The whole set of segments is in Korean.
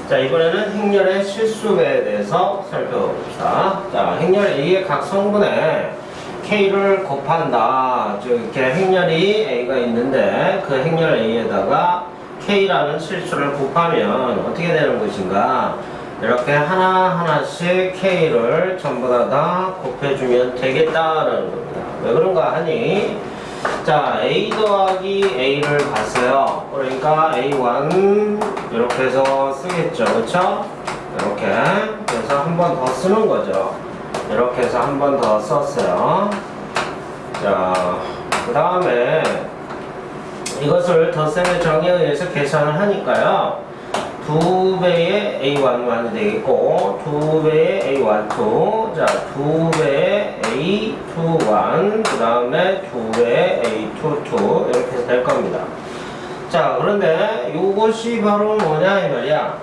자, 이번에는 행렬의 실수배에 대해서 살펴봅시다. 자, 행렬 A의 각 성분에 K를 곱한다. 즉, 이렇게 행렬이 A가 있는데 그 행렬 A에다가 K라는 실수를 곱하면 어떻게 되는 것인가? 이렇게 하나하나씩 K를 전부 다 곱해주면 되겠다라는 겁니다. 왜 그런가 하니, 자, A 더하기 A를 봤어요. 그러니까 A1 이렇게 해서 쓰겠죠. 그쵸? 이렇게. 그래서 한 번 더 쓰는 거죠. 이렇게 해서 한 번 더 썼어요. 자, 그 다음에 이것을 덧셈의 정의에 의해서 계산을 하니까요. 2배의 A11이 되겠고 2배의 A12, 자 2배의 A21, 그 다음에 2배의 A22 이렇게 해서 될 겁니다. 자, 그런데 요것이 바로 뭐냐 이 말이야.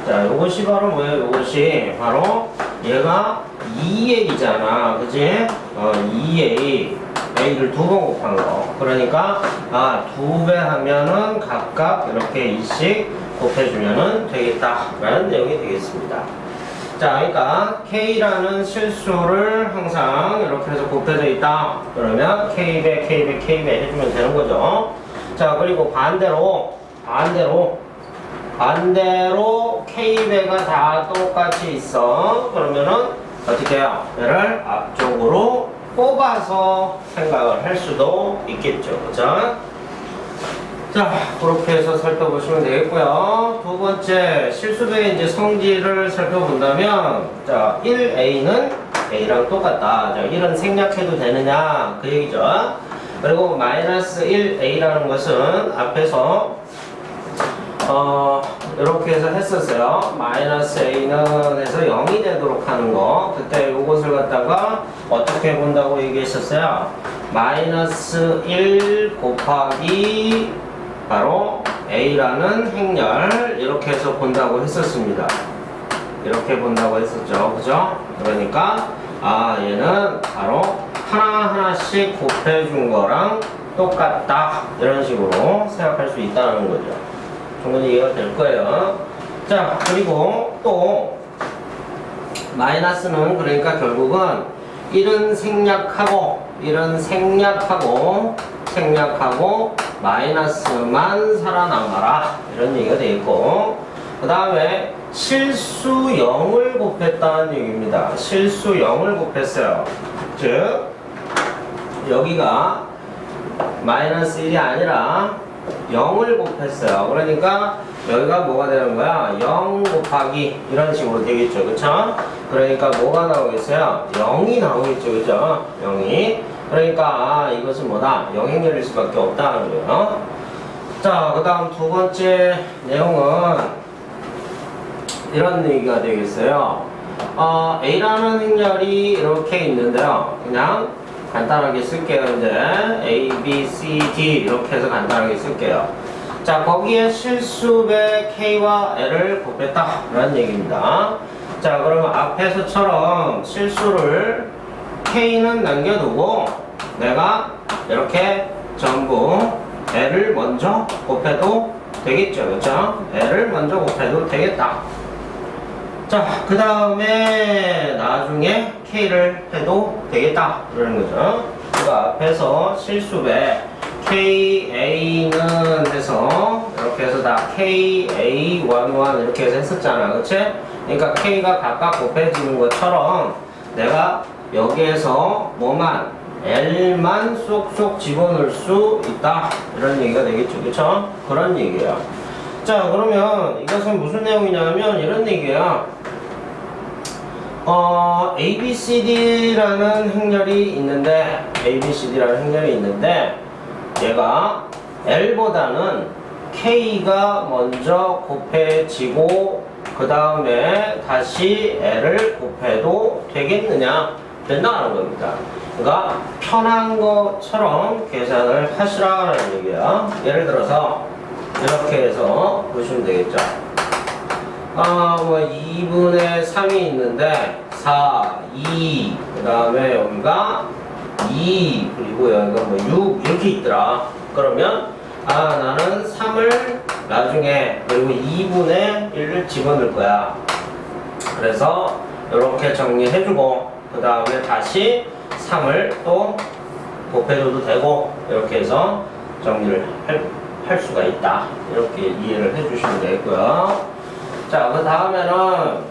자, 요것이 바로 뭐예요? 요것이 바로 얘가 2A잖아, 그치? 2A, A를 두 번 곱한 거. 그러니까 2배 하면은 각각 이렇게 2씩 곱해주면은 되겠다라는 내용이 되겠습니다. 자, 그러니까 K라는 실수를 항상 이렇게 해서 곱해져 있다. 그러면 K배, K배, K배 해주면 되는 거죠. 자, 그리고 반대로 K배가 다 똑같이 있어. 그러면은 어떻게 해요? 얘를 앞쪽으로 뽑아서 생각을 할 수도 있겠죠. 그죠? 자, 그렇게 해서 살펴보시면 되겠고요. 두 번째, 실수배의 이제 성질을 살펴본다면, 자, 1A는 A랑 똑같다. 자, 1은 생략해도 되느냐? 그 얘기죠. 그리고 마이너스 1A라는 것은 앞에서, 이렇게 해서 했었어요. 마이너스 A는 해서 0이 되도록 하는 거. 그때 이것을 갖다가 어떻게 본다고 얘기했었어요? 마이너스 1 곱하기 바로 A라는 행렬 이렇게 해서 본다고 했었습니다. 이렇게 본다고 했었죠. 그죠? 그러니까 얘는 바로 하나하나씩 곱해준 거랑 똑같다. 이런 식으로 생각할 수 있다는 거죠. 충분히 이해가 될 거예요. 자, 그리고 또 마이너스는 그러니까 결국은 1은 생략하고 마이너스만 살아남아라 이런 얘기가 되겠고, 그 다음에 실수 0을 곱했다는 얘기입니다. 실수 0을 곱했어요. 즉 여기가 마이너스 1이 아니라 0을 곱했어요. 그러니까 여기가 뭐가 되는 거야? 0 곱하기 이런 식으로 되겠죠. 그쵸? 그러니까 뭐가 나오겠어요? 0이 나오겠죠. 그죠? 0이. 그러니까 이것은 뭐다? 영행렬일 수밖에 없다는 거예요. 자, 그 다음 두 번째 내용은 이런 얘기가 되겠어요. A라는 행렬이 이렇게 있는데요. 그냥 간단하게 쓸게요. 이제 A, B, C, D 이렇게 해서 간단하게 쓸게요. 자, 거기에 실수배 K와 L을 곱했다 라는 얘기입니다. 자, 그러면 앞에서처럼 실수를 K는 남겨두고 내가 이렇게 전부 L을 먼저 곱해도 되겠죠. 그렇죠? L을 먼저 곱해도 되겠다. 자, 그 다음에 나중에 K를 해도 되겠다 그러는 거죠. 그러니까 앞에서 실수배 KA는 해서 이렇게 해서 다 KA11 이렇게 해서 했었잖아. 그치? 그러니까 K가 각각 곱해지는 것처럼 내가 여기에서 뭐만 L만 쏙쏙 집어넣을 수 있다 이런 얘기가 되겠죠. 그쵸? 그런 얘기예요. 자, 그러면 이것은 무슨 내용이냐면 이런 얘기야. ABCD라는 행렬이 있는데 얘가 L보다는 K가 먼저 곱해지고 그 다음에 다시 L을 곱해도 되겠느냐? 된다는 겁니다. 그러니까 편한 것처럼 계산을 하시라는 얘기야. 예를 들어서 이렇게 해서 보시면 되겠죠. 2분의 3이 있는데 4, 2, 그 다음에 여기가 2, 그리고 여기가 6 이렇게 있더라. 그러면 나는 3을 나중에 그리고 2분의 1을 집어넣을 거야. 그래서 이렇게 정리해주고 그 다음에 다시 3을 또 곱해줘도 되고 이렇게 해서 정리를 할 수가 있다. 이렇게 이해를 해주시면 되고요. 자, 그 다음에는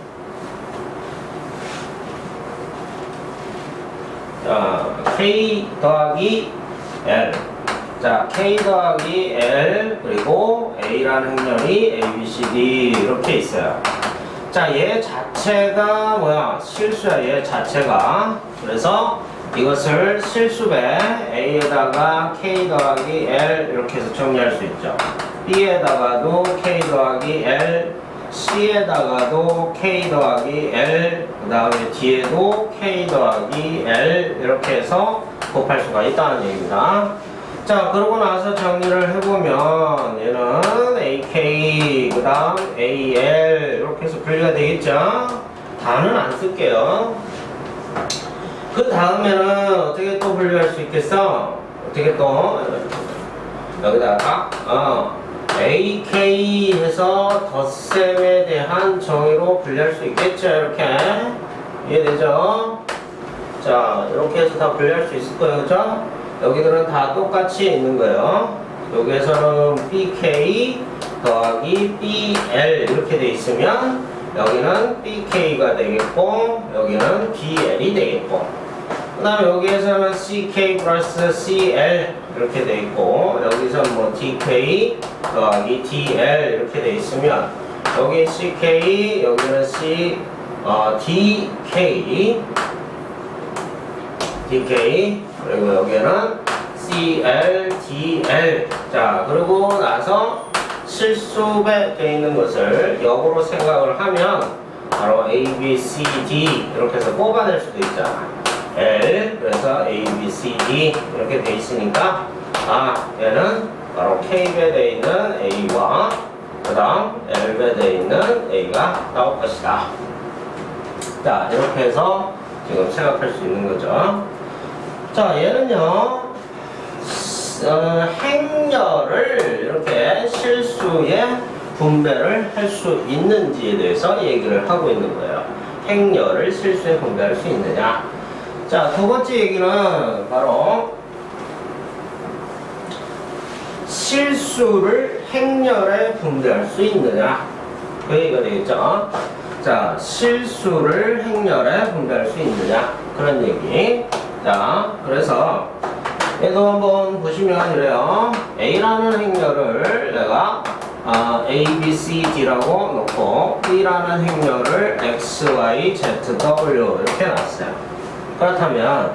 자, K 더하기 L. 자, K 더하기 L 그리고 A라는 행렬이 A, B, C, D 이렇게 있어요. 자, 얘 자체가 뭐야? 실수야, 얘 자체가. 그래서 이것을 실수배 A에다가 K 더하기 L 이렇게 해서 정리할 수 있죠. B에다가도 K 더하기 L, C에다가도 K 더하기 L, 그 다음에 D에도 K 더하기 L 이렇게 해서 곱할 수가 있다는 얘기입니다. 자, 그러고 나서 정리를 해보면 얘는 AK, 그 다음 AL 이렇게 해서 분리가 되겠죠? 다는 안 쓸게요. 그 다음에는 어떻게 또 분류할 수 있겠어? 어떻게 또 여기다가 AK 해서 덧셈에 대한 정의로 분류할 수 있겠죠? 이렇게 이해되죠? 자, 이렇게 해서 다 분류할 수 있을 거예요, 그죠? 여기들은 다 똑같이 있는 거예요. 여기에서는 BK 더하기 BL 이렇게 돼 있으면 여기는 BK가 되겠고 여기는 BL이 되겠고 그 다음에 여기에서는 CK 플러스 CL 이렇게 돼 있고 여기서는 뭐 DK 더하기 DL 이렇게 돼 있으면 여기 CK 여기는 DK 그리고 여기는 CL, DL. 자, 그리고 나서 실수배 되어 있는 것을 역으로 생각을 하면 바로 A, B, C, D 이렇게 해서 뽑아낼 수도 있잖아. L, 그래서 A, B, C, D 이렇게 되어 있으니까 얘는 바로 K배 되어 있는 A와 그 다음 L배 되어 있는 A가 나올 것이다. 자, 이렇게 해서 지금 생각할 수 있는 거죠. 자, 얘는요, 행렬을 이렇게 실수에 분배를 할 수 있는지에 대해서 얘기를 하고 있는 거예요. 행렬을 실수에 분배할 수 있느냐. 자, 두 번째 얘기는 바로 실수를 행렬에 분배할 수 있느냐. 그 얘기가 되겠죠. 자, 실수를 행렬에 분배할 수 있느냐. 그런 얘기. 자, 그래서 얘도 한번 보시면 이래요. A라는 행렬을 내가 A, B, C, D라고 놓고 B라는 행렬을 X, Y, Z, W 이렇게 놨어요. 그렇다면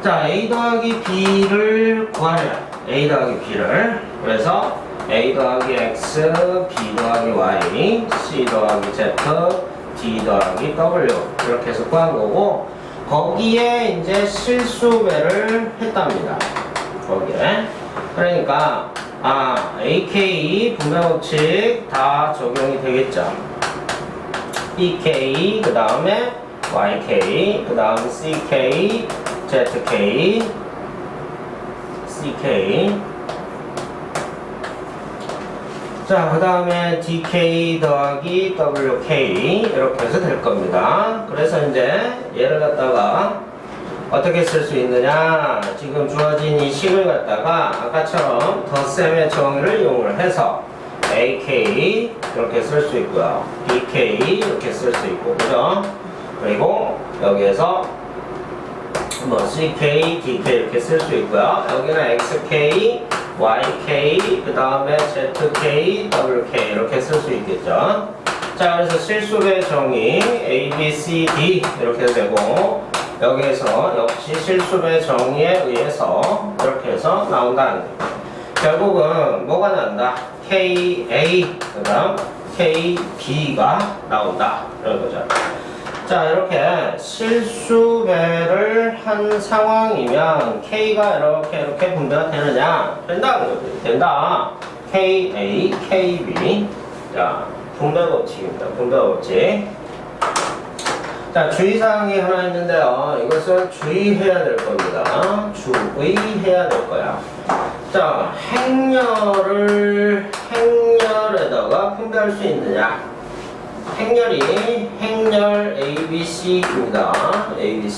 자, A 더하기 B를 구하래요. A 더하기 B를. 그래서 A 더하기 X, B 더하기 Y, C 더하기 Z, D 더하기 W 이렇게 해서 구한 거고 거기에 이제 실수배를 했답니다. 거기에. 그러니까 AK 분배 법칙 다 적용이 되겠죠. BK 그 다음에 YK 그 다음 CK ZK CK 자, 그 다음에 DK 더하기 WK 이렇게 해서 될 겁니다. 그래서 이제 얘를 갖다가 어떻게 쓸 수 있느냐. 지금 주어진 이 식을 갖다가 아까처럼 덧셈의 정의를 이용을 해서 AK 이렇게 쓸 수 있고요. BK 이렇게 쓸 수 있고, 그죠? 그리고 여기에서 뭐 CK, DK 이렇게 쓸 수 있고요. 여기는 XK, YK, 그 다음에 ZK, WK 이렇게 쓸 수 있겠죠. 자, 그래서 실수배 정의 A, B, C, D 이렇게 되고 여기에서 역시 실수배 정의에 의해서 이렇게 해서 나온다는 거예요. 결국은 뭐가 난다? KA, 그 다음 KB가 나온다. 이런 거죠. 자, 이렇게 실수배를 한 상황이면 K가 이렇게 분배가 되느냐? 된다는 거죠. 된다. KA, KB. 자, 분배 법칙입니다. 분배 법칙. 자, 주의사항이 하나 있는데요. 이것은 주의해야 될 겁니다. 주의해야 될 거야. 자, 행렬을 순서에다가 분배할 수 있느냐. 행렬이 행렬 ABC입니다. ABC.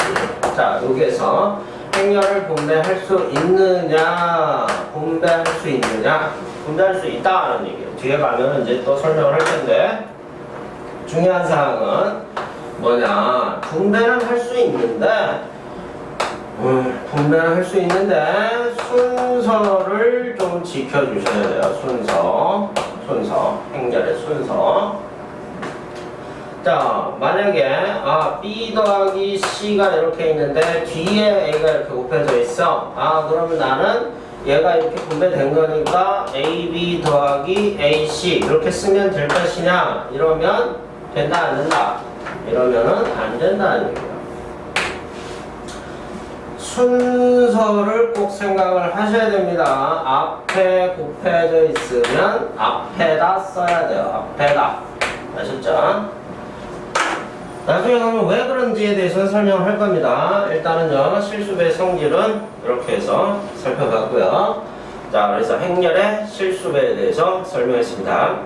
자, 여기에서 행렬을 분배할 수 있느냐, 분배할 수 있느냐, 분배할 수 있다는 얘기예요. 뒤에 가면 이제 또 설명을 할 텐데, 중요한 사항은 뭐냐, 분배는 할 수 있는데, 분배는 할 수 있는데, 순서를 좀 지켜주셔야 돼요. 순서, 행렬의 순서. 자, 만약에 B 더하기 C가 이렇게 있는데 뒤에 A가 이렇게 곱해져 있어. 그러면 나는 얘가 이렇게 분배된 거니까 AB 더하기 AC 이렇게 쓰면 될 것이냐? 이러면 된다, 안 된다? 이러면은 안 된다는 얘기야. 순서를 꼭 생각을 하셔야 됩니다. 앞에 곱해져 있으면 앞에다 써야 돼요. 앞에다. 아셨죠? 나중에 가면 왜 그런지에 대해서는 설명을 할 겁니다. 일단은요, 실수배 성질은 이렇게 해서 살펴봤고요. 자, 그래서 행렬의 실수배에 대해서 설명했습니다.